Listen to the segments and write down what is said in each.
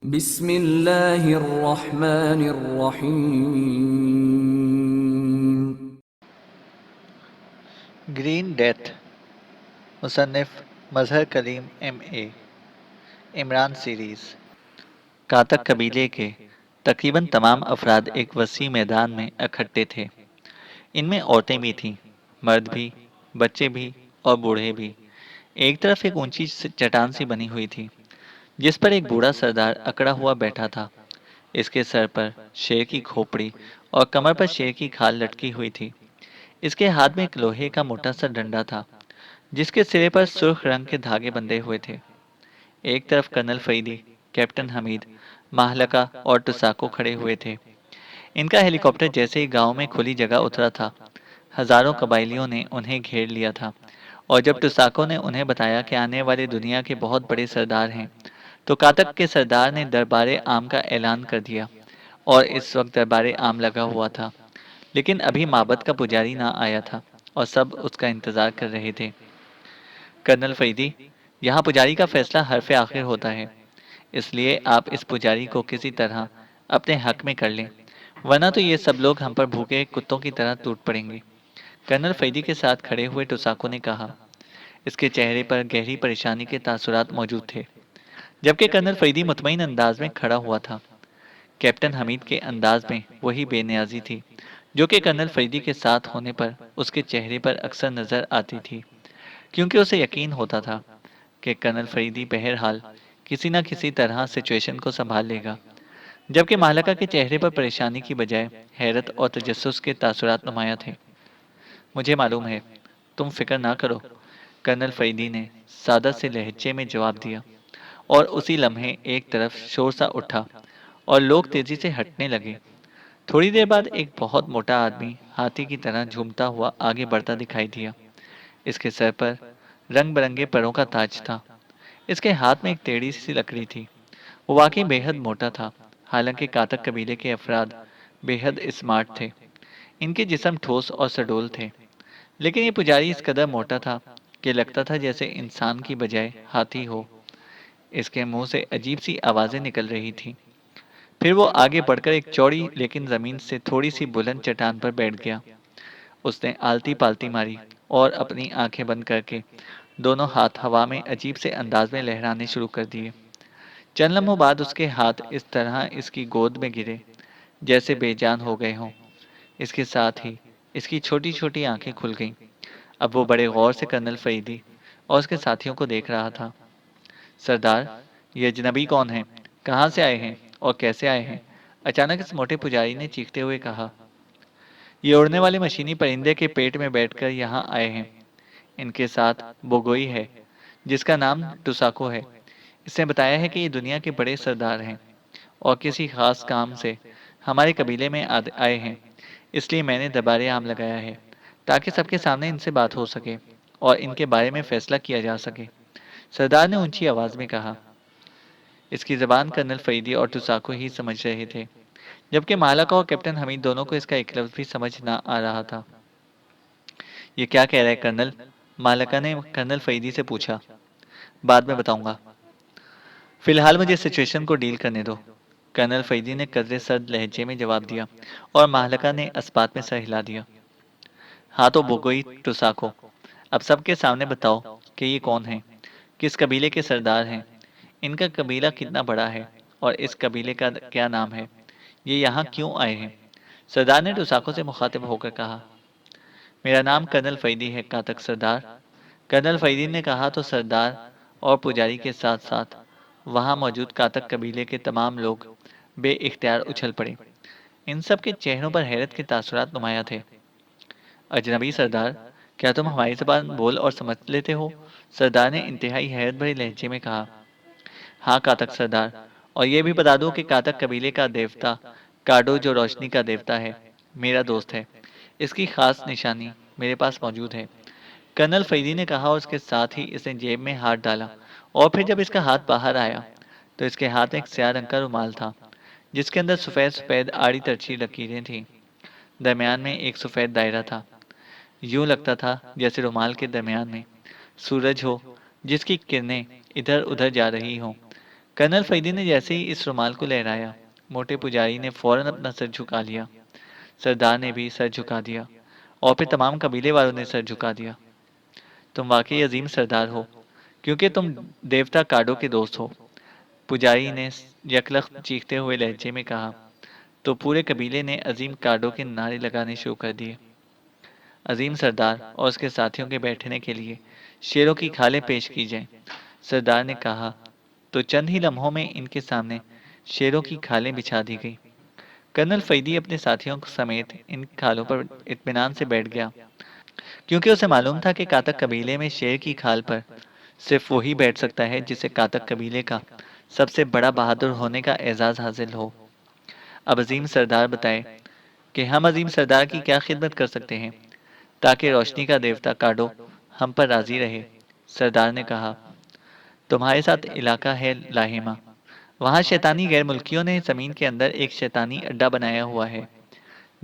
बिस्मिल्लाहिर्रहमानिर्रहीम। Green death. मुसन्निफ Mazhar Kaleem M.A। Imran series. कातक कबीले के तकरीबन तमाम अफराद एक वसी मैदान में इकट्ठे थे। इनमें औरतें भी थीं, मर्द भी, बच्चे भी और बूढ़े भी। एक तरफ एक ऊंची चट्टान सी बनी हुई थी, जिस पर एक बूढ़ा सरदार अकड़ा हुआ बैठा था। इसके सर पर शेर की खोपड़ी और कमर पर शेर की खाल लटकी हुई थी। इसके हाथ में एक लोहे का मोटा सा डंडा था, जिसके सिरे पर सुर्ख रंग के धागे बंधे हुए थे। एक तरफ कर्नल फरीदी, कैप्टन हमीद, माहलका और टुसाको खड़े हुए थे। इनका हेलीकॉप्टर जैसे ही गांव में खुली जगह उतरा था, हजारों कबायलियों ने उन्हें घेर लिया था। और जब टुसाको ने उन्हें बताया कि आने वाले दुनिया के बहुत बड़े सरदार हैं, तो कातक के सरदार ने दरबारे आम का ऐलान कर दिया। और इस वक्त दरबारे आम लगा हुआ था, लेकिन अभी माबद का पुजारी ना आया था और सब उसका इंतजार कर रहे थे। कर्नल फरीदी, यहाँ पुजारी का फैसला हरफ आखिर होता है, इसलिए आप इस पुजारी को किसी तरह अपने हक में कर लें, वरना तो ये सब लोग हम पर भूखे कुत्तों की तरह टूट पड़ेंगे। कर्नल फरीदी के साथ खड़े हुए टुसाको ने कहा। इसके चेहरे पर गहरी परेशानी के तासुरात मौजूद थे, जबकि कर्नल फरीदी मुतमईन अंदाज में खड़ा हुआ था। कैप्टन हमीद के अंदाज में वही बेनियाजी थी, जो कि कर्नल फरीदी के साथ होने पर उसके चेहरे पर अक्सर नजर आती थी, क्योंकि उसे यकीन होता था कि कर्नल फरीदी बहरहाल किसी न किसी तरह सिचुएशन को संभाल लेगा। जबकि मालका के चेहरे पर परेशानी की बजाय हैरत और तजस्सुस के तासुरात नुमाया थे। मुझे मालूम है, तुम फिक्र ना करो, कर्नल फरीदी ने सादा से लहजे में जवाब दिया। और उसी लम्हे एक तरफ शोर सा उठा और लोग तेजी से हटने लगे। थोड़ी देर बाद एक बहुत मोटा आदमी हाथी की तरह झूमता हुआ आगे बढ़ता दिखाई दिया। इसके सर पर रंग बिरंगे परों का ताज था। इसके हाथ में एक टेढ़ी सी लकड़ी थी। वो वाकई बेहद मोटा था। हालांकि कातक कबीले के अफराद बेहद स्मार्ट थे। इनके जिस्म ठोस और सडोल थे, लेकिन ये पुजारी इस कदर मोटा था कि लगता था जैसे इंसान की बजाय हाथी हो। इसके मुंह से अजीब सी आवाजें निकल रही थीं। फिर वो आगे बढ़कर एक चौड़ी लेकिन जमीन से थोड़ी सी बुलंद चट्टान पर बैठ गया। उसने आलती पालती मारी और अपनी आंखें बंद करके दोनों हाथ हवा में अजीब से अंदाज में लहराने शुरू कर दिए। चंद लम्हों बाद उसके हाथ इस तरह इसकी गोद में गिरे जैसे बेजान हो गए हों। इसके साथ ही इसकी छोटी छोटी आंखें खुल गईं। अब वो बड़े गौर से कर्नल फरीदी और उसके साथियों को देख रहा था। सरदार, ये अजनबी कौन है? कहाँ से आए हैं और कैसे आए हैं? अचानक इस मोटे पुजारी ने चीखते हुए कहा। ये उड़ने वाले मशीनी परिंदे के पेट में बैठकर यहाँ आए हैं। इनके साथ बोगोई है, जिसका नाम टुसाको है। इसने बताया है कि ये दुनिया के बड़े सरदार हैं और किसी खास काम से हमारे कबीले में आए हैं। इसलिए मैंने दरबारे आम लगाया है, ताकि सबके सामने इनसे बात हो सके और इनके बारे में फैसला किया जा सके। सरदार ने ऊंची आवाज में कहा। इसकी जबान कर्नल फरीदी और टुसाको ही समझ रहे थे, जबकि मालका और कैप्टन हमीद दोनों को इसका एक लफ्ज भी समझ ना आ रहा था। ये क्या कह रहा है कर्नल? मालका ने कर्नल फरीदी से पूछा। बाद में बताऊंगा, फिलहाल मुझे सिचुएशन को डील करने दो, कर्नल फरीदी ने कदरे सर्द लहजे में जवाब दिया। और मालका ने अस्पात में सर हिला दिया। हाँ तो बोगोई टुसाको, अब सबके सामने बताओ कि ये कौन है, किस कबीले के सरदार हैं, इनका कबीला कितना बड़ा है और इस कबीले का क्या नाम है, ये यहाँ क्यों आए हैं? सरदार ने टुसाको से मुखातिब होकर कहा। मेरा नाम कर्नल फरीदी है कातक सरदार, कर्नल फरीदी ने कहा। तो सरदार और पुजारी के साथ साथ वहां मौजूद कातक कबीले के तमाम लोग बे इख्तियार उछल पड़े। इन सब के चेहरों पर हैरत के तासुरात नुमाया थे। अजनबी सरदार, क्या तुम हमारी जबान बोल और समझ लेते हो? सरदार ने इंतहाई हैरत भरे लहजे में कहा। हाँ कातक सरदार, और ये भी बता दो कि कातक कबीले का देवता काडो, जो रोशनी का देवता है, मेरा दोस्त है। इसकी खास निशानी मेरे पास मौजूद है, कर्नल फरीदी ने कहा। और उसके साथ ही इसने जेब में हाथ डाला और फिर जब इसका हाथ बाहर आया तो इसके हाथ में एक स्याह रंग का रुमाल था, जिसके अंदर सफ़ेद सफ़ेद आड़ी तिरछी लकीरें थीं। दरमियान में एक सफ़ेद दायरा था। यूं लगता था जैसे रुमाल के दरमियान में सूरज हो, जिसकी किरणें इधर उधर जा रही हों। कर्नल फैदी ने जैसे ही इस रुमाल को लहराया, मोटे पुजारी ने फौरन अपना सर झुका लिया। सरदार ने भी सर झुका दिया और फिर तमाम कबीले वालों ने सर झुका दिया। तुम वाकई अजीम सरदार हो, क्योंकि तुम देवता काडो के दोस्त हो, पुजारी ने यकलख्त चीखते हुए लहजे में कहा। तो पूरे कबीले ने अजीम काडो के नारे लगाने शुरू कर दिए। अजीम सरदार और उसके साथियों के बैठने के लिए शेरों की खालें पेश की जाएं। सरदार ने कहा। तो चंद ही लम्हों में इनके सामने शेरों की खालें बिछा दी गई। कर्नल फैदी अपने साथियों समेत इन खालों पर इत्मीनान से बैठ गया, क्योंकि उसे मालूम था कि कातक कबीले में शेर की खाल पर सिर्फ वही बैठ सकता है जिसे कातक कबीले का सबसे बड़ा बहादुर होने का एजाज हासिल हो। अब अजीम सरदार बताए कि हम अजीम सरदार की क्या खिदमत कर सकते हैं, ताकि रोशनी का देवता काडो हम पर राजी रहे। सरदार ने कहा, तुम्हारे साथ इलाका है लाहिमा। वहाँ शैतानी गैर मुल्कियों ने ज़मीन के अंदर एक शैतानी अड्डा बनाया हुआ है,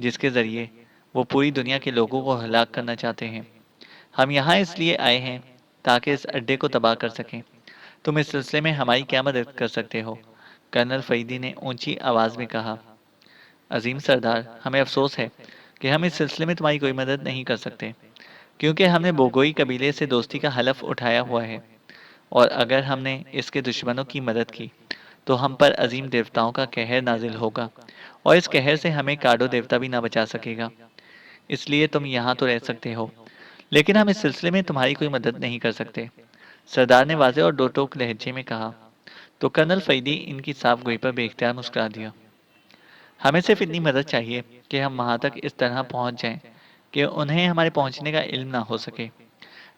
जिसके ज़रिए वो पूरी दुनिया के लोगों को हलाक करना चाहते हैं। हम यहाँ इसलिए आए हैं ताकि इस अड्डे को तबाह कर सकें। तुम इस सिलसिले में हमारी क्या मदद कर सकते हो? कर्नल फरीदी ने ऊंची आवाज़ में कहा। अजीम सरदार, हमें अफसोस है कि हम इस सिलसिले में तुम्हारी कोई मदद नहीं कर सकते, क्योंकि हमने बोगोई कबीले से दोस्ती का हलफ उठाया हुआ है, और अगर हमने इसके दुश्मनों की मदद की तो हम पर अजीम देवताओं का कहर नाजिल होगा, और इस कहर से हमें काडो देवता भी ना बचा सकेगा। इसलिए तुम यहाँ तो रह सकते हो, लेकिन हम इस सिलसिले में तुम्हारी कोई मदद नहीं कर सकते। सरदार ने वाज़ेह और दो टोक लहजे में कहा। तो कर्नल फैदी इनकी साफ गोई पर बेख्तियार मुस्कुरा दिया। हमें सिर्फ इतनी मदद चाहिए कि हम वहां तक इस तरह पहुंच जाएं कि उन्हें हमारे पहुंचने का इल्म ना हो सके।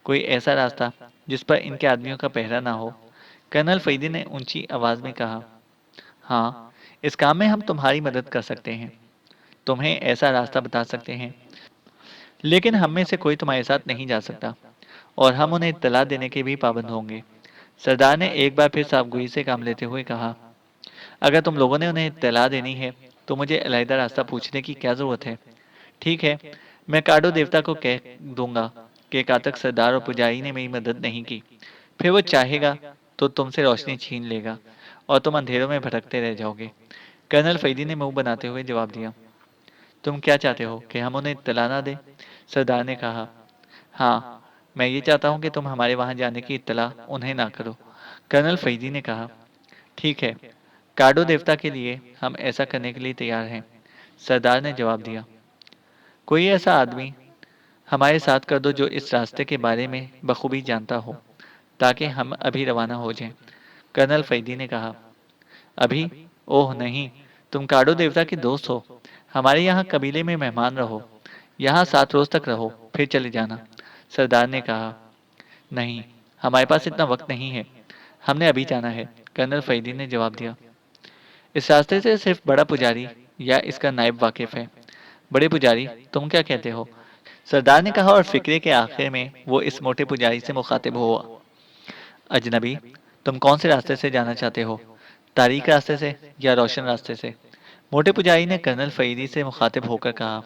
कोई ऐसा रास्ता जिस पर इनके आदमियों का पहरा ना हो। कर्नल फैदी ने ऊंची आवाज में कहा। हाँ, इस काम में हम तुम्हारी मदद कर सकते हैं, तुम्हें ऐसा रास्ता बता सकते हैं, लेकिन हम में से कोई तुम्हारे साथ नहीं जा सकता, और हम उन्हें इत्तला देने के भी पाबंद होंगे। सरदार ने एक बार फिर साफगोई से काम लेते हुए कहा। अगर तुम लोगों ने उन्हें इत्तला देनी है तो मुझे अलहदा रास्ता पूछने की क्या जरूरत है? ठीक है, मैं काडो देवता को कह दूंगा कि कातक सरदार और पुजारी ने मेरी मदद नहीं की। फिर वो चाहेगा तो तुमसे रोशनी छीन लेगा और तुम अंधेरों में भटकते रह जाओगे। कर्नल फैदी ने मुंह बनाते हुए जवाब दिया। तुम क्या चाहते हो कि हम उन्हें इत्तला ना दें? सरदार ने कहा। हाँ, मैं ये चाहता हूँ कि तुम हमारे वहां जाने की इत्तला उन्हें ना करो। कर्नल फैदी ने कहा। ठीक है, काडो देवता के लिए हम ऐसा करने के लिए तैयार हैं, सरदार ने जवाब दिया। कोई ऐसा आदमी हमारे साथ कर दो जो इस रास्ते के बारे में बखूबी जानता हो, ताकि हम अभी रवाना हो जाएं। कर्नल फैदी ने कहा। अभी? ओह नहीं, तुम काडो देवता के दोस्त हो, हमारे यहाँ कबीले में मेहमान रहो, यहाँ 7 रोज तक रहो, फिर चले जाना। सरदार ने कहा। नहीं, हमारे पास इतना वक्त नहीं है, हमने अभी जाना है। कर्नल फैदी ने जवाब दिया। इस रास्ते से सिर्फ बड़ा पुजारी या इसका नायब वाकिफ है। बड़े पुजारी, तुम क्या कहते हो? सरदार ने कहा, और फिक्रे के आखिर में वो इस मोटे पुजारी से मुखातिब हुआ। अजनबी, तुम कौन से रास्ते से जाना चाहते हो, तारीख रास्ते से या रोशन रास्ते से? मोटे पुजारी ने कर्नल फरीदी से मुखातिब होकर कहा।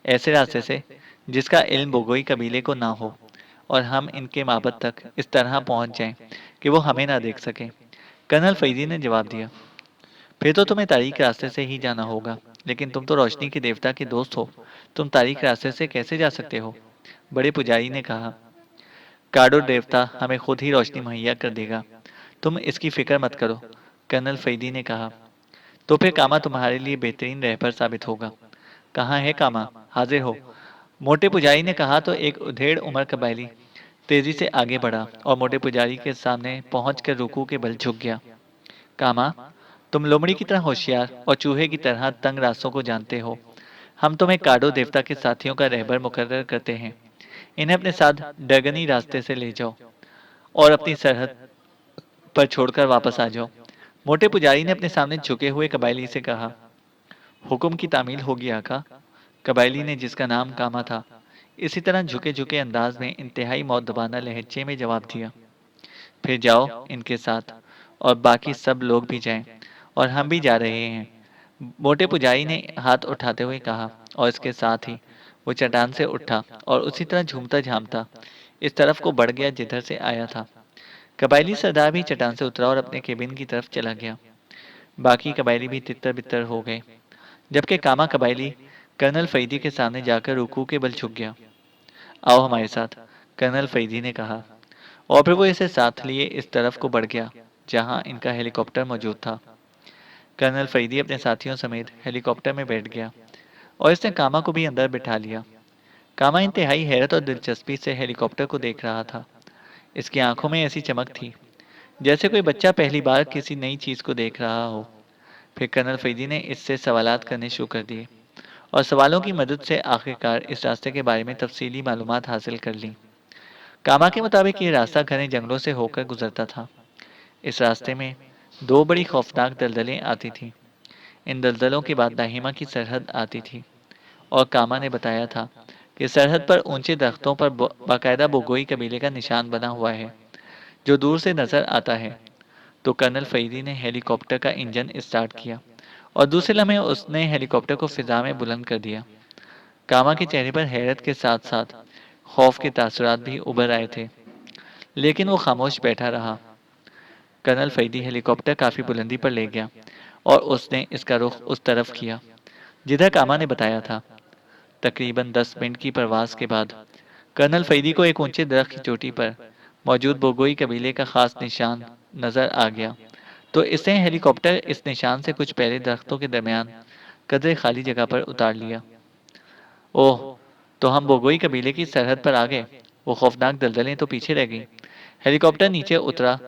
ऐसे रास्ते से जिसका इल्म बोगोई कबीले को ना हो, और हम इनके माबद तक इस तरह पहुंच जाएं कि वो हमें ना देख सकें। कर्नल फरीदी ने जवाब दिया। फिर तो तुम्हें तारीख रास्ते से ही जाना होगा, लेकिन तुम तो रोशनी के देवता के दोस्त हो, तुम तारीख रास्ते से कैसे जा सकते हो? बड़े पुजारी ने कहा। काडो देवता हमें खुद ही रोशनी मुहैया कर देगा, तुम इसकी फिक्र मत करो। कर्नल फैदी ने कहा। तो फिर कामा तुम्हारे लिए बेहतरीन रहबर साबित होगा। कहाँ है कामा? हाजिर हो, मोटे पुजारी ने कहा। तो एक उधेड़ उम्र कबायली तेजी से आगे बढ़ा और मोटे पुजारी के सामने पहुंचकर रुकू के बल झुक गया। कामा, तुम लोमड़ी की तरह होशियार और चूहे की तरह तंग रास्तों को जानते हो। हम तुम्हें काडो देवता के साथियों का रहबर मुकर्रर करते हैं। इन्हें अपने साथ डगनी रास्ते से ले जाओ और अपनी सरहद पर छोड़कर वापस आ जाओ। मोटे पुजारी ने अपने सामने झुके हुए कबायली से कहा। हुक्म की तामील होगी आका। कबायली ने, जिसका नाम कामा था, इसी तरह झुके झुके अंदाज में इंतहाई मौदबाना लहजे में जवाब दिया। फिर जाओ इनके साथ, और बाकी सब लोग भी जाएं, और हम भी जा रहे हैं। मोटे पुजारी ने हाथ उठाते हुए कहा, और इसके साथ ही वो चट्टान से उठा और उसी तरह झूमता झामता इस तरफ को बढ़ गया जिधर से आया था। कबायली सरदार भी चट्टान से उतरा और अपने केबिन की तरफ चला गया। बाकी कबायली भी तितर बितर हो गए, जबकि कामा कबायली कर्नल फैदी के सामने जाकर रुकू के बल झुक गया। आओ हमारे साथ, कर्नल फैदी ने कहा, और फिर वो इसे साथ लिए इस तरफ को बढ़ गया जहां इनका हेलीकॉप्टर मौजूद था। कर्नल फैदी अपने साथियों समेत हेलीकॉप्टर में बैठ गया और इसने कामा को भी अंदर बिठा लिया। कामा इंतहाई हैरत और दिलचस्पी से हेलीकॉप्टर को देख रहा था। इसकी आंखों में ऐसी चमक थी जैसे कोई बच्चा पहली बार किसी नई चीज को देख रहा हो। फिर कर्नल फैदी ने इससे सवालात करने शुरू कर दिए और सवालों की मदद से आखिरकार इस रास्ते के बारे में तफसीली मालूमात हासिल कर ली। कामा के मुताबिक ये रास्ता घने जंगलों से होकर गुजरता था। इस रास्ते में दो बड़ी खौफनाक दलदलें आती थीं। इन दलदलों के बाद दाहिमा की सरहद आती थी और कामा ने बताया था कि सरहद पर ऊंचे दरख्तों पर बाकायदा बोगोई कबीले का निशान बना हुआ है जो दूर से नजर आता है। तो कर्नल फैदी ने हेलीकॉप्टर का इंजन स्टार्ट किया और दूसरे लम्हे उसने हेलीकॉप्टर को फिजा में बुलंद कर दिया। कामा के चेहरे पर हैरत के साथ साथ खौफ के तासुरात भी उभर आए थे, लेकिन वो खामोश बैठा रहा। कर्नल फैदी हेलीकॉप्टर काफी बुलंदी पर ले गया और उसने इसका रुख उस तरफ किया जिधर कामा ने बताया था। तकरीबन 10 मिनट की प्रवास के बाद कर्नल फैदी को एक ऊंचे दरख्त की चोटी पर मौजूद बोगोई कबीले का खास निशान नजर आ गया। तो इसने हेलीकॉप्टर इस निशान से कुछ पहले दरख्तों के दरमियान कदरे खाली जगह पर उतार लिया। ओह, तो हम बोगोई कबीले की सरहद पर आ गए। वो खौफनाक दलदलें तो पीछे रह गईं। हेलीकॉप्टर नीचे उतरा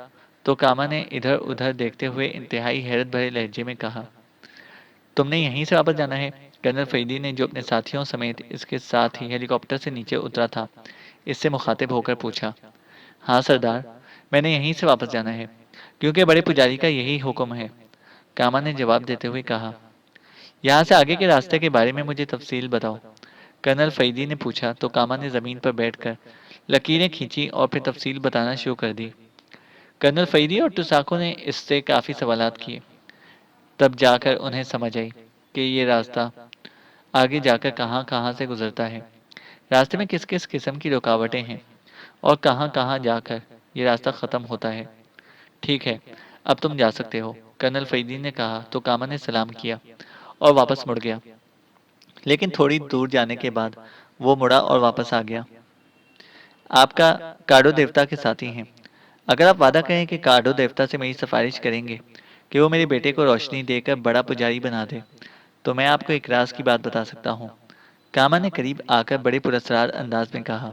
तो कामा ने इधर उधर देखते हुए इंतहाई हैरत भरे लहजे में कहा, तुमने यहीं से वापस जाना है? कर्नल फैदी ने, जो अपने साथियों समेत इसके साथ ही हेलीकॉप्टर से नीचे उतरा था, इससे मुखातिब होकर पूछा। हाँ सरदार, मैंने यहीं से वापस जाना है, क्योंकि बड़े पुजारी का यही हुक्म है, कामा ने जवाब देते हुए कहा। यहाँ से आगे के रास्ते के बारे में मुझे तफसील बताओ, कर्नल फैदी ने पूछा। तो कामा ने जमीन पर बैठकर लकीरें खींची और फिर तफसील बताना शुरू कर दी। कर्नल फैदी और टुसाको ने इससे काफ़ी सवालात किए। तब जाकर उन्हें समझ आई कि ये रास्ता आगे जाकर कहाँ कहाँ से गुजरता है, रास्ते में किस किस किस्म की रुकावटें हैं और कहाँ कहाँ जाकर ये रास्ता ख़त्म होता है। ठीक है, अब तुम जा सकते हो, कर्नल फैदी ने कहा। तो कामा ने सलाम किया और वापस मुड़ गया, लेकिन थोड़ी दूर जाने के बाद वो मुड़ा और वापस आ गया। आपका काडो देवता के साथी हैं। अगर आप वादा करें कि काडो देवता से मेरी सिफारिश करेंगे कि वो मेरे बेटे को रोशनी देकर बड़ा पुजारी बना दे, तो मैं आपको एक राज की बात बता सकता हूँ। कामा ने करीब आकर बड़े पुरस्कार अंदाज में कहा।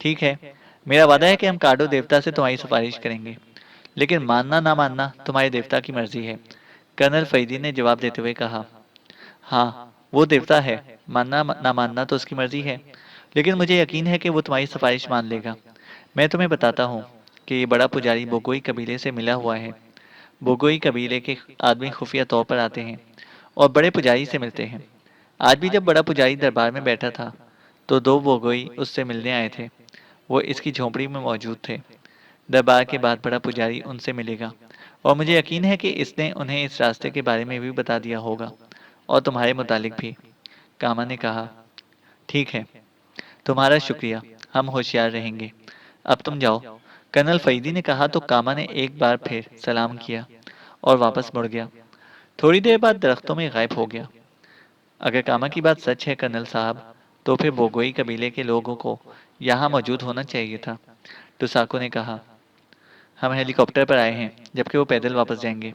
ठीक है, मेरा वादा है कि हम काडो देवता से तुम्हारी सिफारिश करेंगे, लेकिन मानना ना मानना तुम्हारे देवता की मर्जी है, कर्नल फैदी ने जवाब देते हुए कहा। हाँ, वो देवता है, मानना ना मानना तो उसकी मर्जी है, लेकिन मुझे यकीन है कि वो तुम्हारी सिफारिश मान लेगा। मैं तुम्हें बताता हूँ कि ये बड़ा पुजारी बोगोई कबीले से मिला हुआ है। बोगोई कबीले के आदमी खुफिया तौर पर आते हैं और बड़े पुजारी से मिलते हैं। आज भी जब बड़ा पुजारी दरबार में बैठा था, तो दो बोगोई उससे मिलने आए थे। वो इसकी झोंपड़ी में मौजूद थे। दरबार के बाद बड़ा पुजारी उनसे मिलेगा और मुझे यकीन है कि इसने उन्हें इस रास्ते के बारे में भी बता दिया होगा और तुम्हारे मुतालिक भी, कामा ने कहा। ठीक है, तुम्हारा शुक्रिया, हम होशियार रहेंगे। अब तुम जाओ, कर्नल फैदी ने कहा। तो कामा ने एक बार फिर सलाम किया और वापस मुड़ गया। थोड़ी देर बाद दरख्तों में गायब हो गया। अगर कामा की बात सच है कर्नल साहब, तो फिर बोगोई कबीले के लोगों को यहाँ मौजूद होना चाहिए था, टुसाको ने कहा। हम हेलीकॉप्टर पर आए हैं, जबकि वो पैदल वापस जाएंगे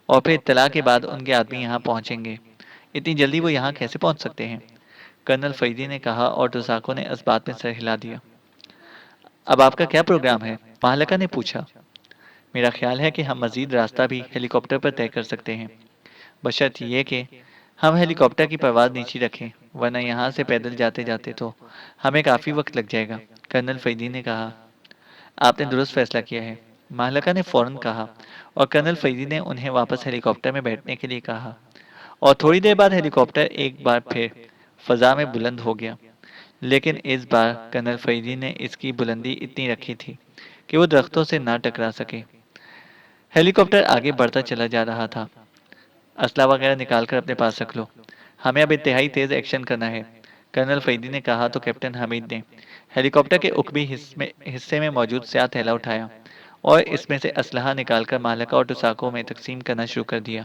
और फिर इत्तला के बाद उनके आदमी यहाँ पहुँचेंगे। इतनी जल्दी वो यहाँ कैसे पहुँच सकते हैं? कर्नल फैदी ने कहा और टुसाको ने इस बात में सर हिला दिया। अब आपका क्या प्रोग्राम है? महालका ने पूछा। मेरा ख्याल है कि हम मजीद रास्ता भी हेलीकॉप्टर पर तय कर सकते हैं, बशर्त ये कि हम हेलीकॉप्टर की परवाज़ नीचे रखें, वरना यहाँ से पैदल जाते जाते तो हमें काफ़ी वक्त लग जाएगा, कर्नल फैदी ने कहा। आपने दुरुस्त फैसला किया है, महालका ने फौरन कहा और कर्नल फैदी ने उन्हें वापस हेलीकॉप्टर में बैठने के लिए कहा। और थोड़ी देर बाद हेलीकॉप्टर एक बार फिर फजा में बुलंद हो गया, लेकिन इस बार कर्नल फैदी ने इसकी बुलंदी इतनी रखी थी कि वो दरख्तों से ना टकरा सके। हेलीकॉप्टर आगे बढ़ता चला जा रहा था। असला वगैरह निकाल कर अपने पास रख लो, हमें अब इंतहाई तेज एक्शन करना है, कर्नल फैदी ने कहा। तो कैप्टन हमीद ने हेलीकॉप्टर के उकबी हिस्से में मौजूद स्याह थैला उठाया और इसमें से असलहा निकालकर मालका और टुसाको में तकसीम करना शुरू कर दिया।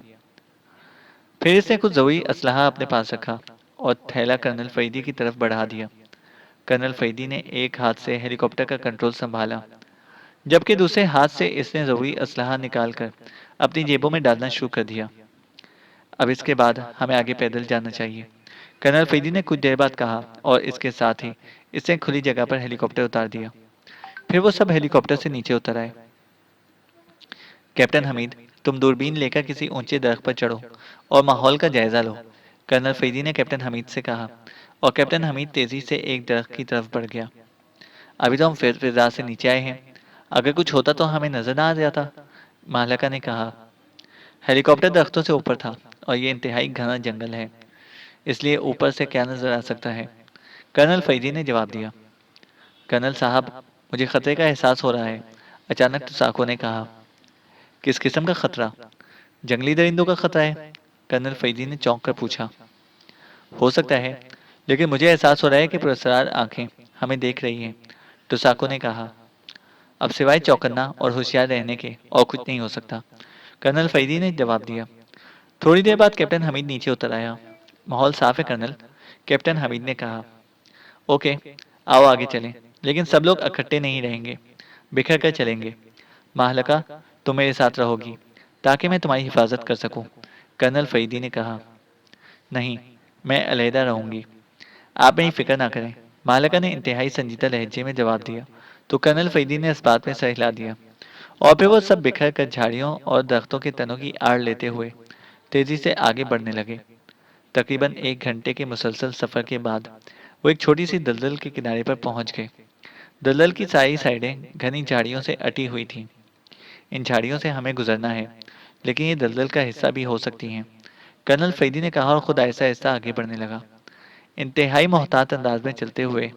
फिर इसने कुछ ज़रूरी असलहा अपने पास रखा और थैला कर्नल फरीदी की तरफ बढ़ा दिया। कर्नल फरीदी ने एक हाथ से हेलीकॉप्टर का कंट्रोल संभाला, जबकि दूसरे हाथ से इसने ज़रूरी असलहा निकालकर अपनी जेबों में डालना शुरू कर दिया। अब इसके बाद हमें आगे पैदल जाना चाहिए, कर्नल फरीदी ने कुछ देर बाद कहा, और इसके साथ ही इसने खुली जगह पर हेलीकॉप्टर उतार दिया। फिर वो सब हेलीकॉप्टर से नीचे उतर आए। कैप्टन हमीद, तुम दूरबीन लेकर किसी ऊंचे दरख्त पर चढ़ो और माहौल का जायजा लो, कर्नल फरीदी ने कैप्टन हमीद से कहा, और कैप्टन हमीद तेजी से एक दरख्त की तरफ बढ़ गया। अभी तो हम फिजा से नीचे आए हैं, अगर कुछ होता तो हमें नजर ना आ जाता, मालका ने कहा। हेलीकॉप्टर दरख्तों से ऊपर था और ये इंतहाई घना जंगल है, इसलिए ऊपर से क्या नजर आ सकता है, कर्नल फरीदी ने जवाब दिया। कर्नल साहब, मुझे खतरे का एहसास हो रहा है, अचानक तुसाको ने कहा। किस किस्म का खतरा? जंगली दरिंदों का खतरा है, कर्नल फरीदी ने चौंक कर पूछा। हो सकता है, लेकिन मुझे एहसास हो रहा है कि पुरस्कार आंखें हमें देख रही हैं, टुसाको ने कहा। अब सिवाय चौकन्ना और होशियार रहने के और कुछ नहीं हो सकता, कर्नल फरीदी ने जवाब दिया। थोड़ी देर बाद कैप्टन हमीद नीचे उतर आया। माहौल साफ है कर्नल, कैप्टन हमीद ने कहा। ओके, आओ आगे चलें, लेकिन सब लोग इकट्ठे नहीं रहेंगे, बिखर कर चलेंगे। माहलका, तुम मेरे साथ रहोगी ताकि मैं तुम्हारी हिफाजत कर सकूं, कर्नल फरीदी ने कहा। नहीं, मैं अलहदा रहूंगी, आप मेरी फिक्र ना करें, मालका ने इंतहाई संजीदा लहजे में जवाब दिया। तो कर्नल फरीदी ने इस बात में सर हिला दिया, और फिर वो सब बिखर कर झाड़ियों और दरख्तों के तनों की आड़ लेते हुए तेजी से आगे बढ़ने लगे। तकरीबन 1 घंटे के मुसलसल सफर के बाद वो एक छोटी सी दलदल के किनारे पर पहुंच गए। दलदल की सारी साइडें घनी झाड़ियों से अटी हुई थीं। इन झाड़ियों से हमें गुजरना है, लेकिन ये दलदल का हिस्सा भी हो सकती हैं, कर्नल फरीदी ने कहा, और खुद आहिस्ता आहिस्ता आगे बढ़ने लगा। इंतहाई मोहतात अंदाज में चलते हुए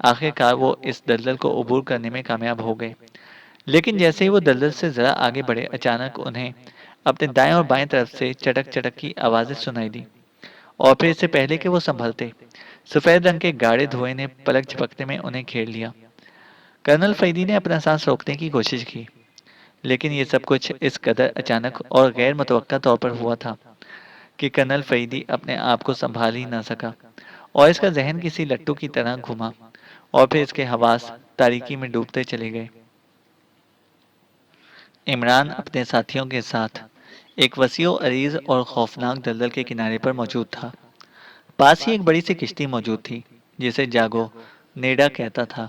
आखिरकार वो इस दलदल को अबूर करने में कामयाब हो गए। लेकिन जैसे ही वो दलदल से जरा आगे बढ़े, अचानक उन्हें अपने दाएं और बाएं तरफ से चटक चटक की आवाजें सुनाई दी, और फिर इससे पहले कि वो संभलते, सफेद रंग के गाढ़े धुएं ने पलक झपकते में उन्हें घेर लिया। कर्नल फरीदी ने अपना सांस रोकने की कोशिश की, लेकिन ये सब कुछ इस कदर अचानक और गैर मुतवक्का तौर पर हुआ था कि कर्नल फरीदी अपने आप को संभाल ही ना सका, और इसका जहन किसी लट्टू की तरह घुमा, और फिर इसके हवास तारीकी में डूबते चले गए। इमरान अपने साथियों के साथ एक वसीओ अरीज और खौफनाक दलदल के किनारे पर मौजूद था। पास ही एक बड़ी सी किश्ती मौजूद थी, जिसे जागो नेडा कहता था।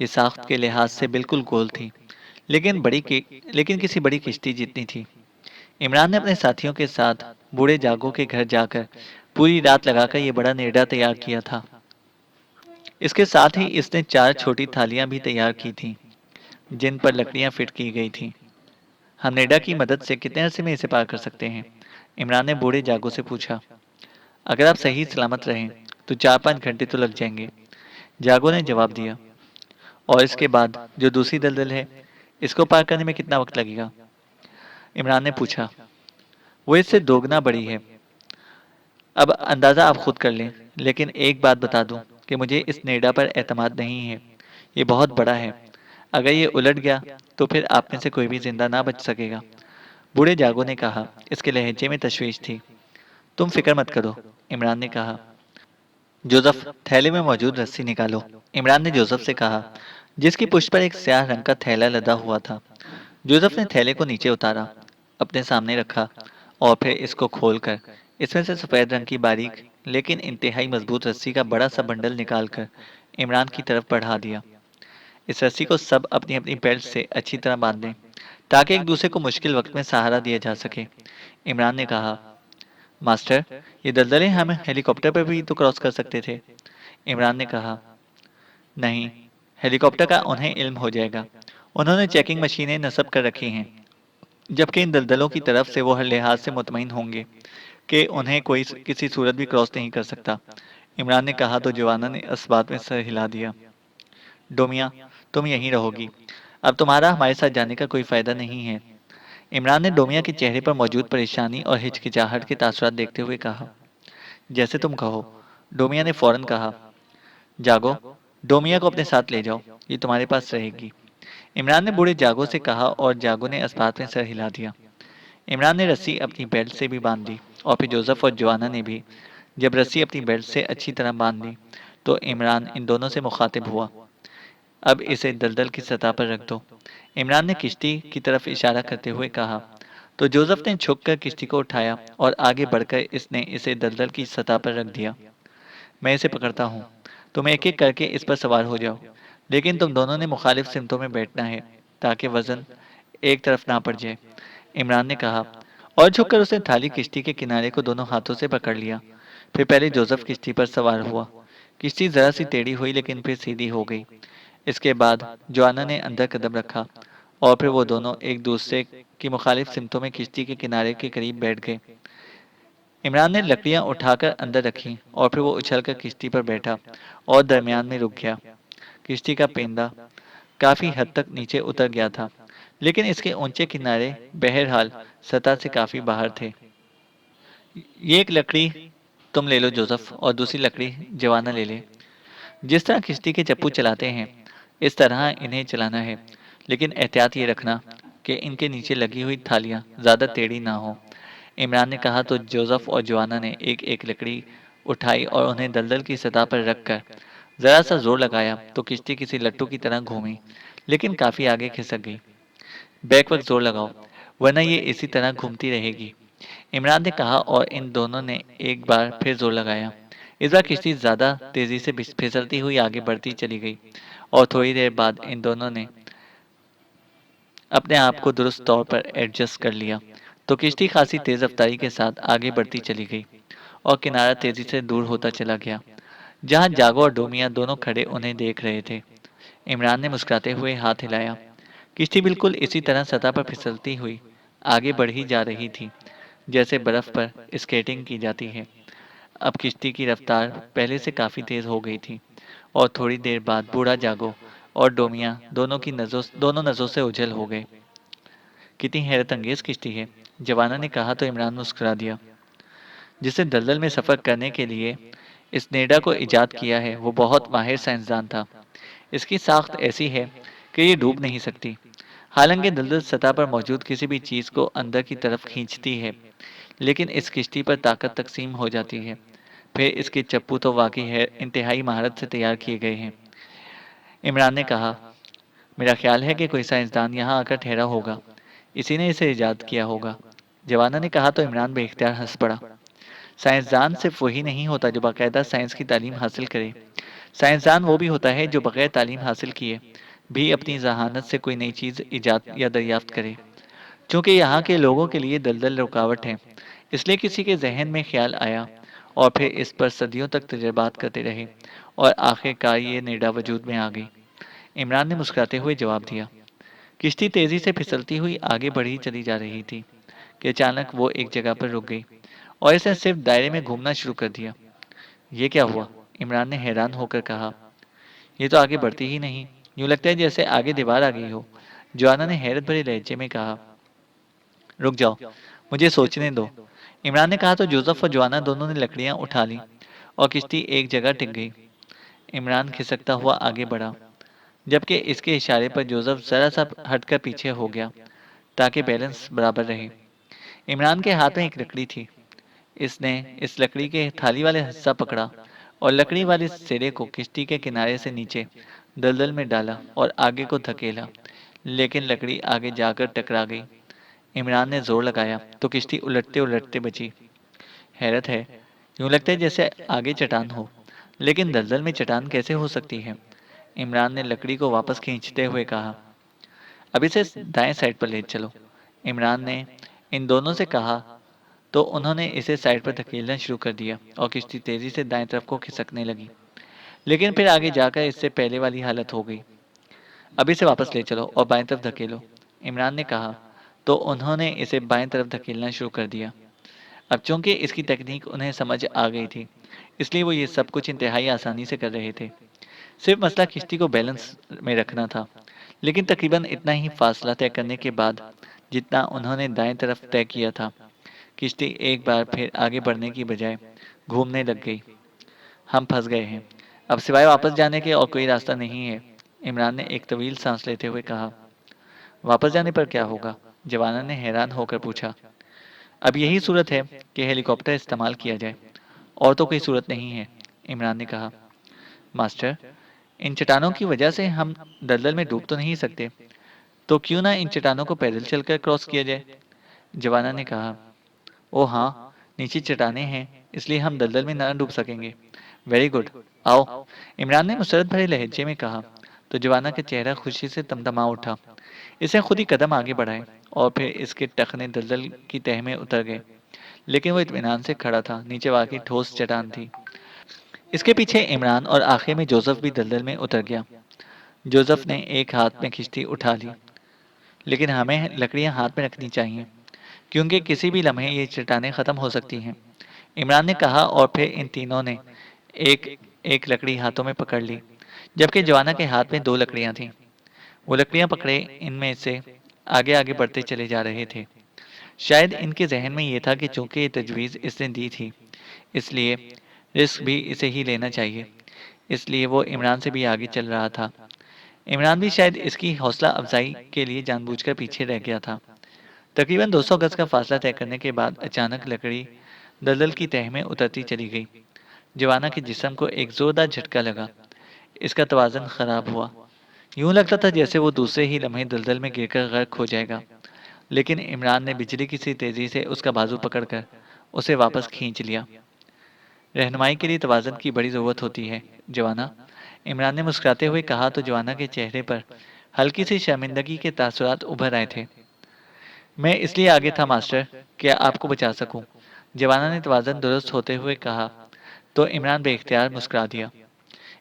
ये साख्त के लिहाज से बिल्कुल गोल थी, लेकिन किसी बड़ी किश्ती जितनी थी। इमरान ने अपने साथियों के साथ बूढ़े जागो के घर जाकर पूरी रात लगाकर ये बड़ा नेडा तैयार किया था। इसके साथ ही इसने 4 छोटी थालियां भी तैयार की थीं, जिन पर लकड़ियां फिट की गई थीं। हम नेडा की मदद से कितने अरसे में इसे पार कर सकते हैं, इमरान ने बूढ़े जागो से पूछा। अगर आप सही सलामत रहें तो 4-5 घंटे तो लग जाएंगे, जागो ने जवाब दिया। और इसके बाद जो दूसरी दलदल है, इसको पार करने में कितना वक्त लगेगा, इमरान ने पूछा। वो इससे दोगुना बड़ी है, अब अंदाज़ा आप खुद कर लें, लेकिन एक बात बता दूं कि मुझे इस नेडा पर एतमाद नहीं है। ये बहुत बड़ा है, अगर ये उलट गया तो फिर आप में से कोई भी जिंदा ना बच सकेगा, बूढ़े जागो ने कहा। इसके लहजे में तशवीश थी। तुम फिक्र मत करो, इमरान ने कहा। जोसेफ, थैले में मौजूद रस्सी निकालो, इमरान ने जोसेफ से कहा, जिसकी पुष्ट पर एक स्याह रंग का थैला लदा हुआ था। जोसेफ ने थैले को नीचे उतारा, अपने सामने रखा, और फिर इसको खोलकर इसमें से सफेद रंग की बारीक लेकिन इंतहाई मजबूत रस्सी का बड़ा सा बंडल निकालकर इमरान की तरफ बढ़ा दिया। इस रस्सी को सब अपनी अपनी बेल्ट से अच्छी तरह बांध दें, ताकि एक दूसरे को मुश्किल वक्त में सहारा दिया जा सके, इमरान ने कहा। मास्टर, ये दलदलें हम हेलीकॉप्टर पर भी तो क्रॉस कर सकते थे, इमरान ने कहा। नहीं, हेलीकॉप्टर का उन्हें इल्म हो जाएगा, उन्होंने चेकिंग मशीनें नस्ब कर रखी हैं, जबकि इन दलदलों की तरफ से वो हर लिहाज से मुतमईन होंगे कि उन्हें कोई किसी सूरत भी क्रॉस नहीं कर सकता, इमरान ने कहा। तो जवाना ने इस बात में सर हिला दिया। डोमिया, तुम यहीं रहोगी, अब तुम्हारा हमारे साथ जाने का कोई फायदा नहीं है, इमरान ने डोमिया के चेहरे पर मौजूद परेशानी और हिचकिचाहट के तासुरात देखते हुए कहा। जैसे तुम कहो, डोमिया ने फौरन कहा। जागो, डोमिया को अपने साथ ले जाओ, ये तुम्हारे पास रहेगी, इमरान ने बूढ़े जागो से कहा और जागो ने इस बात में सर हिला दिया। इमरान ने रस्सी अपनी बेल्ट से भी बांध ली और फिर जोसेफ और जोआना ने भी। जब रस्सी अपनी बेल्ट से अच्छी तरह बांध ली तो इमरान इन दोनों से मुखातिब हुआ। अब इसे दलदल की सतह पर रख दो, इमरान ने किश्ती की तरफ इशारा करते हुए कहा। तो जोसेफ ने झुककर किश्ती को उठाया और आगे बढ़कर इसने इसे दलदल की सतह पर रख दिया। मैं इसे पकड़ता हूँ, तुम एक एक करके इस पर सवार हो जाओ, लेकिन तुम दोनों ने मुखालिफ सिमतों में बैठना है ताकि वजन एक तरफ ना पड़ जाए, इमरान ने कहा। और झुककर उसने थाली किश्ती के किनारे को दोनों हाथों से पकड़ लिया। फिर पहले जोसेफ किश्ती पर सवार हुआ। किश्ती जरा सी टेढ़ी हुई लेकिन फिर सीधी हो गई। इसके बाद जोआना ने अंदर कदम रखा और फिर वो दोनों एक दूसरे की मुखालिफ सिमतों में किश्ती के किनारे के करीब बैठ गए। इमरान ने लकड़ियां उठाकर अंदर रखी और फिर वो उछलकर किश्ती पर बैठा और दरमियान में रुक गया। किश्ती का पेंदा काफी हद तक नीचे उतर गया था, लेकिन इसके ऊंचे किनारे बहरहाल सतह से काफी बाहर थे। ये एक लकड़ी तुम ले लो जोसेफ, और दूसरी लकड़ी जवाना ले ले। जिस तरह किश्ती के चप्पू चलाते हैं इस तरह इन्हें चलाना है, लेकिन एहतियात ये रखना कि इनके नीचे लगी हुई थालियां ज्यादा टेढ़ी ना हो, इमरान ने कहा। तो जोसेफ और जोआना ने एक एक लकड़ी उठाई और उन्हें दलदल की सतह पर रखकर जरा सा जोर लगाया तो किश्ती किसी लट्टू की तरह घूमी, लेकिन काफी आगे खिसक गई। बैक वक्त जोर लगाओ, वरना ये इसी तरह घूमती रहेगी, इमरान ने कहा। और इन दोनों ने एक बार फिर जोर लगाया। इस बार किश्ती ज्यादा तेजी से फिसलती हुई आगे बढ़ती चली गई और थोड़ी देर बाद इन दोनों ने अपने आप को दुरुस्त तौर पर एडजस्ट कर लिया। तो किश्ती खासी तेज रफ्तारी के साथ आगे बढ़ती चली गई और किनारा तेजी से दूर होता चला गया। जहां जागो और डोमिया दोनों खड़े उन्हें देख रहे थे, इमरान ने मुस्कुराते हुए हाथ हिलाया। किश्ती बिल्कुल इसी तरह सतह पर फिसलती हुई आगे बढ़ी जा रही थी जैसे बर्फ पर स्केटिंग की जाती है। अब किश्ती की रफ्तार पहले से काफी तेज हो गई थी और थोड़ी देर बाद बूढ़ा जागो और डोमिया दोनों नजरों से ओझल हो गए। कितनी हैरत अंगेज किश्ती है, जवाना ने कहा। तो इमरान मुस्कुरा दिया। जिसे दलदल में सफर करने के लिए इस नेडा को इजाद किया है वो बहुत माहिर साइंसदान था। इसकी साख्त ऐसी है कि ये डूब नहीं सकती। हालांकि दलदल सतह पर मौजूद किसी भी चीज को अंदर की तरफ खींचती है, लेकिन इस किश्ती पर ताकत तकसीम हो जाती है। फिर इसके चप्पू तो वाकई है इंतहाई महारत से तैयार किए गए हैं, इमरान ने कहा। मेरा ख्याल है कि कोई साइंसदान यहाँ आकर ठहरा होगा, इसी ने इसे इजाद किया होगा, जवाना ने कहा। तो इमरान बेख्तियार हंस पड़ा। साइंसदान सिर्फ वही नहीं होता जो बाकायदा साइंस की तालीम हासिल करे। साइंसदान वो भी होता है जो बगैर तालीम हासिल किए भी अपनी जहानत से कोई नई चीज़ इजाद या दरियाफ्त करे। चूंकि यहाँ के लोगों के लिए दलदल रुकावट है, इसलिए किसी के जहन में ख्याल आया और फिर इस पर सदियों तक तजर्बात करते रहे और आखिरकार ये नेडा वजूद में आ गई, इमरान ने मुस्कुराते हुए जवाब दिया। किश्ती तेजी से फिसलती हुई आगे बढ़ी चली जा रही थी कि अचानक वो एक जगह पर रुक गई और इसने सिर्फ दायरे में घूमना शुरू कर दिया। ये क्या हुआ, इमरान ने हैरान होकर कहा। ये तो आगे बढ़ती ही नहीं, यूं लगता है जैसे आगे दीवार आ गई हो, जोआना ने हैरत भरे लहजे में कहा। रुक जाओ, मुझे सोचने दो, इमरान ने कहा। तो जोसेफ और जोआना दोनों ने लकड़ियां उठा ली और किश्ती एक जगह टिक गई। इमरान खिसकता हुआ आगे बढ़ा, जबकि इसके इशारे पर जोसेफ जरा सा हटकर पीछे हो गया ताकि बैलेंस बराबर रहे। इमरान के हाथ में एक लकड़ी थी। इसने इस लकड़ी के थाली वाले हिस्सा पकड़ा और लकड़ी वाले सिरे को किश्ती के किनारे से नीचे दलदल में डाला और आगे को धकेला, लेकिन लकड़ी आगे जाकर टकरा गई। इमरान ने जोर लगाया तो किश्ती उलटते उलटते बची। हैरत है, यूं लगता है जैसे आगे चट्टान हो, लेकिन दलदल में चट्टान कैसे हो सकती है, इमरान ने लकड़ी को वापस खींचते हुए कहा। अब इसे दाएं साइड पर ले चलो, इमरान ने इन दोनों से कहा। तो उन्होंने इसे साइड पर धकेलना शुरू कर दिया और किश्ती तेजी से दाएं तरफ को खिसकने लगी, लेकिन फिर आगे जाकर इससे पहले वाली हालत हो गई। अब इसे वापस ले चलो और बाएं तरफ धकेलो, इमरान ने कहा। तो उन्होंने इसे बाएं तरफ धकेलना शुरू कर दिया। अब चूंकि इसकी तकनीक उन्हें समझ आ गई थी, इसलिए वो ये सब कुछ इंतहाई आसानी से कर रहे थे। सिर्फ मसला किश्ती को बैलेंस में रखना था, लेकिन तकरीबन इतना ही फासला तय करने के बाद जितना उन्होंने दाएं तरफ तय किया था, किश्ती एक बार फिर आगे बढ़ने की बजाय घूमने लग गई। हम फंस गए हैं, अब सिवाय वापस जाने के और कोई रास्ता नहीं है, इमरान ने एक तवील सांस लेते हुए कहा। वापस जाने पर क्या होगा? जवाना ने हैरान होकर पूछा। अब यही सूरत है कि हेलीकॉप्टर इस्तेमाल किया जाए, और तो कोई सूरत नहीं है, इमरान ने कहा। मास्टर, इन चट्टानों की वजह से हम दलदल में डूब तो नहीं सकते, तो क्यों ना इन चट्टानों को पैदल चलकर क्रॉस किया जाए? जवाना ने कहा। ओ हाँ, नीचे चट्टानें हैं, इसलिए हम दलदल में न डूब सकेंगे। वेरी गुड, आओ, इमरान ने मुसरत भरे लहजे में कहा। तो जवाना का चेहरा खुशी से तमतमा उठा। इसने खुद ही कदम आगे बढ़ाए और फिर इसके टखने दलदल की तह में उतर गए। लेकिन वो इत्मीनान से खड़ा था, नीचे वाकई ठोस चट्टान थी। इसके पीछे इमरान और आखिर में जोसेफ भी दलदल में उतर गया। जोसेफ ने एक हाथ में किश्ती उठा ली। लेकिन हमें लकड़ियां हाथ में रखनी चाहिए, क्योंकि किसी भी लम्हे ये चट्टानें खत्म हो सकती हैं, इमरान ने कहा। और फिर इन तीनों ने एक एक लकड़ी हाथों में पकड़ ली, जबकि जवाना के हाथ में दो लकड़ियां थीं। वो लकड़ियां पकड़े इनमें से आगे आगे बढ़ते चले जा रहे थे। शायद इनके जहन में ये था कि चूंकि ये तजवीज़ इसने दी थी, इसलिए रिस्क भी इसे ही लेना चाहिए। इसलिए वो इमरान से भी आगे चल रहा था। इमरान भी शायद इसकी हौसला अफजाई के लिए जानबूझकर पीछे रह गया था। तकरीबन 200 गज का फासला तय करने के बाद अचानक लकड़ी दलदल की तह में उतरती चली गई। जवाना के जिस्म को एक जोरदार झटका लगा। इसका तवाज़ुन खराब हुआ। यूं लगता था जैसे वो दूसरे ही लम्हे दलदल में गिरकर गर्क हो जाएगा। लेकिन इमरान ने बिजली की सी तेजी से उसका बाजू पकड़कर उसे वापस खींच लिया। रहनुमाई के लिए तवाज़ुन की बड़ी ज़रूरत होती है, जवाना, इमरान ने मुस्कुराते हुए कहा। तो जवाना के चेहरे पर हल्की सी शर्मिंदगी के तासुरात उभर आए थे। मैं इसलिए आगे था मास्टर, कि आपको बचा सकूं, जवाना ने तवाज़ुन दुरुस्त होते हुए कहा। तो इमरान बेइख्तियार मुस्कुरा दिया।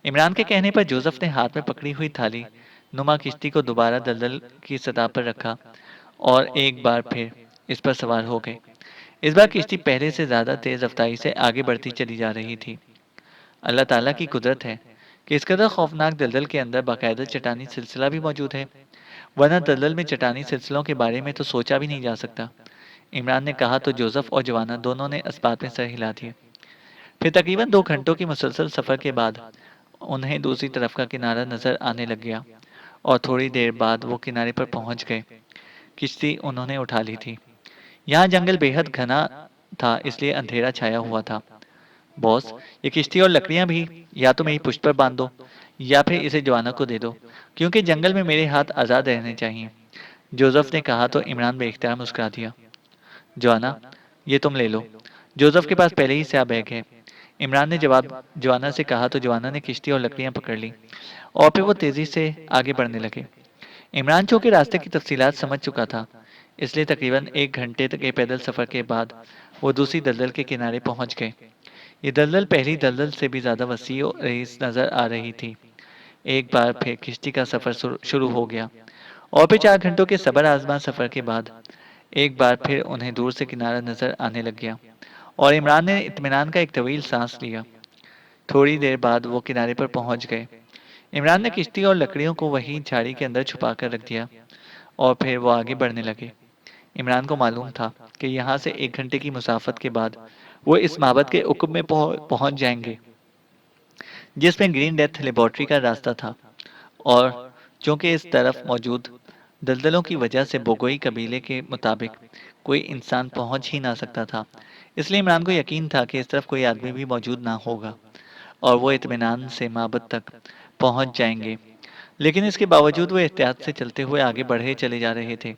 इमरान के कहने पर जोसेफ ने हाथ में पकड़ी हुई थाली नुमा किश्ती को दोबारा दलदल की सतह पर रखा और एक बार फिर इस पर सवार हो गए। इस बार किश्ती पहले से ज्यादा तेज रफ्तारी से आगे बढ़ती चली जा रही थी। अल्लाह ताला की कुदरत है कि इस कदर खौफनाक दलदल के अंदर बाकायदा चट्टानी सिलसिला भी मौजूद है, वरना दलदल में चट्टानी सिलसिलों के बारे में तो सोचा भी नहीं जा सकता, इमरान ने कहा। तो जोसेफ और जवाना दोनों ने इस बात में सर हिला दिए। फिर तकरीबन 2 घंटों की मुसलसल सफ़र के बाद उन्हें दूसरी तरफ का किनारा नजर आने लग गया और थोड़ी देर बाद वो किनारे पर पहुंच गए। किश्ती उन्होंने उठा ली थी। यहाँ जंगल बेहद घना था, इसलिए अंधेरा छाया हुआ था। बॉस, ये किश्ती और लकड़ियां भी या तो मेरी पुश्त पर बांध दो या फिर इसे जवानों को दे दो, क्योंकि जंगल में मेरे हाथ आज़ाद रहने चाहिए, जोसेफ ने कहा। तो इमरान बेइख्तियार मुस्कुरा दिया। जवाना, ये तुम ले लो, जोसेफ के पास पहले ही स्याह बैग है, इमरान ने जवाब जवाना से कहा। तो जवाना ने किश्ती और लकड़ियां पकड़ ली और फिर वो तेजी से आगे बढ़ने लगे। इमरान चूंकि रास्ते की तफसीलात समझ चुका था, इसलिए तकरीबन 1 घंटे तक के पैदल सफ़र के बाद वो दूसरी दलदल के किनारे पहुंच गए। ये दलदल पहली दलदल से भी ज़्यादा वसी और रईस नज़र आ रही थी। एक बार फिर किश्ती का सफ़र शुरू हो गया और फिर 4 घंटों के सबर आजमा सफ़र के बाद एक बार फिर उन्हें दूर से किनारा नज़र आने लग गया और इमरान ने इत्मीनान का एक तवील सांस लिया। थोड़ी देर बाद वो किनारे पर पहुंच गए। इमरान ने किश्ती और लकड़ियों को वहीं झाड़ी के अंदर छुपा कर रख दिया और फिर वो आगे बढ़ने लगे। इमरान को मालूम था कि यहाँ से 1 घंटे की मुसाफत के बाद वो इस माबद के उकुब में पहुंच जाएंगे, जिसमें ग्रीन डेथ लेबोरेटरी का रास्ता था। और चूंकि इस तरफ मौजूद दलदलों की वजह से बोगोई कबीले के मुताबिक कोई इंसान पहुंच ही ना सकता था, इसलिए इमरान को यकीन था कि इस तरफ कोई आदमी भी मौजूद ना होगा और वो इत्मीनान से माबद तक पहुंच जाएंगे। लेकिन इसके बावजूद वो एहतियात से चलते हुए आगे बढ़े चले जा रहे थे।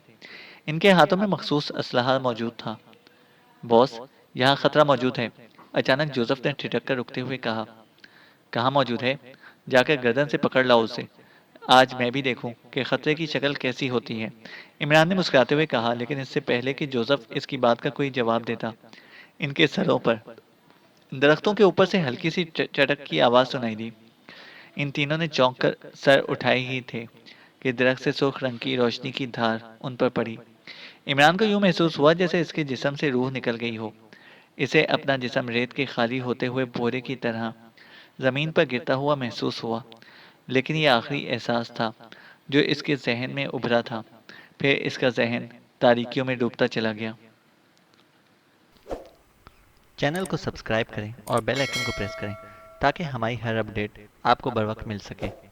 इनके हाथों में मखसूस असलहा मौजूद था। बॉस, यहाँ खतरा मौजूद है, अचानक जोसेफ ने ठिठक कर रुकते हुए कहा। कहाँ मौजूद है? जाकर गर्दन से पकड़ लाओ उसे, आज मैं भी देखूं कि खतरे की शक्ल कैसी होती है, इमरान ने मुस्कुराते हुए कहा। लेकिन इससे पहले कि जोसेफ इसकी बात का कोई जवाब देता, इनके सरों पर दरख्तों के ऊपर से हल्की सी चटक की आवाज़ सुनाई दी। इन तीनों ने चौंक कर सर उठाए ही थे कि दरख्त से सुर्ख रंग की रोशनी की धार उन पर पड़ी। इमरान को यूं महसूस हुआ जैसे इसके जिस्म से रूह निकल गई हो। इसे अपना जिस्म रेत के खाली होते हुए बोरे की तरह ज़मीन पर गिरता हुआ महसूस हुआ। लेकिन ये आखिरी एहसास था जो इसके जहन में उभरा था। फिर इसका जहन तारीकियों में डूबता चला गया। चैनल को सब्सक्राइब करें और बेल आइकन को प्रेस करें ताकि हमारी हर अपडेट आपको बर वक्त मिल सके।